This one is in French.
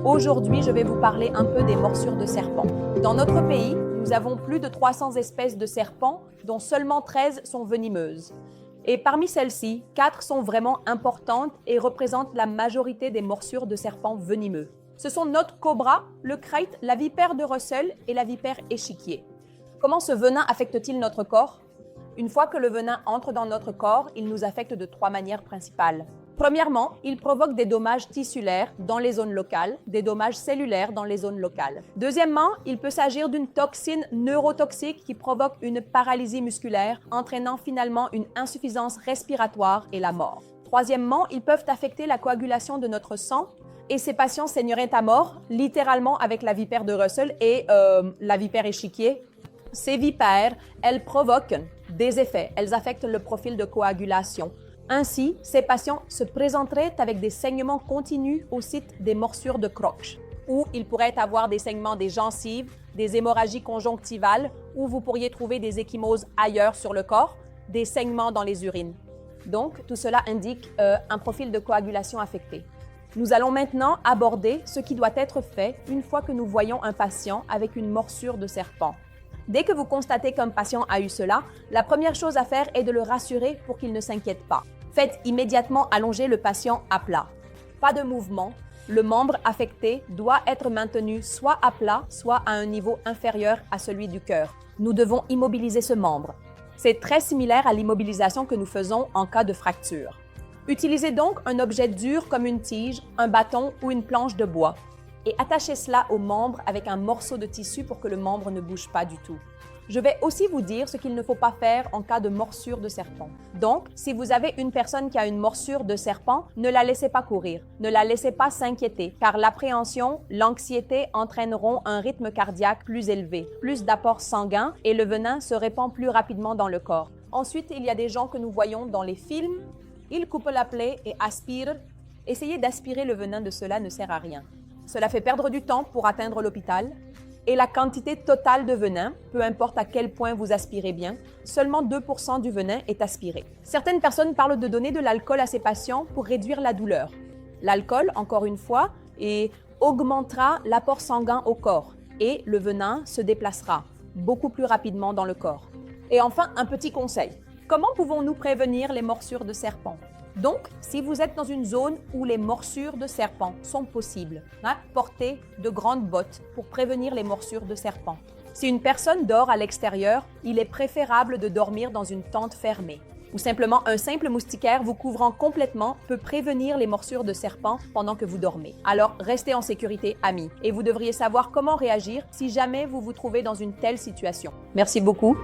Aujourd'hui, je vais vous parler un peu des morsures de serpents. Dans notre pays, nous avons plus de 300 espèces de serpents, dont seulement 13 sont venimeuses. Et parmi celles-ci, 4 sont vraiment importantes et représentent la majorité des morsures de serpents venimeux. Ce sont notre cobra, le krait, la vipère de Russell et la vipère échiquier. Comment ce venin affecte-t-il notre corps? Une fois que le venin entre dans notre corps, il nous affecte de 3 manières principales. Premièrement, il provoque des dommages tissulaires dans les zones locales, des dommages cellulaires dans les zones locales. Deuxièmement, il peut s'agir d'une toxine neurotoxique qui provoque une paralysie musculaire, entraînant finalement une insuffisance respiratoire et la mort. Troisièmement, ils peuvent affecter la coagulation de notre sang et ces patients saigneraient à mort, littéralement avec la vipère de Russell et la vipère échiquier. Ces vipères, elles provoquent des effets, elles affectent le profil de coagulation. Ainsi, ces patients se présenteraient avec des saignements continus au site des morsures de croche, où ils pourraient avoir des saignements des gencives, des hémorragies conjonctivales, où vous pourriez trouver des ecchymoses ailleurs sur le corps, des saignements dans les urines. Donc, tout cela indique un profil de coagulation affecté. Nous allons maintenant aborder ce qui doit être fait une fois que nous voyons un patient avec une morsure de serpent. Dès que vous constatez qu'un patient a eu cela, la première chose à faire est de le rassurer pour qu'il ne s'inquiète pas. Faites immédiatement allonger le patient à plat. Pas de mouvement. Le membre affecté doit être maintenu soit à plat, soit à un niveau inférieur à celui du cœur. Nous devons immobiliser ce membre. C'est très similaire à l'immobilisation que nous faisons en cas de fracture. Utilisez donc un objet dur comme une tige, un bâton ou une planche de bois et attachez cela au membre avec un morceau de tissu pour que le membre ne bouge pas du tout. Je vais aussi vous dire ce qu'il ne faut pas faire en cas de morsure de serpent. Donc, si vous avez une personne qui a une morsure de serpent, ne la laissez pas courir, ne la laissez pas s'inquiéter, car l'appréhension, l'anxiété entraîneront un rythme cardiaque plus élevé, plus d'apport sanguin et le venin se répand plus rapidement dans le corps. Ensuite, il y a des gens que nous voyons dans les films, ils coupent la plaie et aspirent. Essayez d'aspirer le venin de cela ne sert à rien. Cela fait perdre du temps pour atteindre l'hôpital. Et la quantité totale de venin, peu importe à quel point vous aspirez bien, seulement 2% du venin est aspiré. Certaines personnes parlent de donner de l'alcool à ces patients pour réduire la douleur. L'alcool, encore une fois, augmentera l'apport sanguin au corps et le venin se déplacera beaucoup plus rapidement dans le corps. Et enfin, un petit conseil. Comment pouvons-nous prévenir les morsures de serpent? Donc, si vous êtes dans une zone où les morsures de serpent sont possibles, portez de grandes bottes pour prévenir les morsures de serpent. Si une personne dort à l'extérieur, il est préférable de dormir dans une tente fermée. Ou simplement un simple moustiquaire vous couvrant complètement peut prévenir les morsures de serpent pendant que vous dormez. Alors, restez en sécurité, amis, et vous devriez savoir comment réagir si jamais vous vous trouvez dans une telle situation. Merci beaucoup.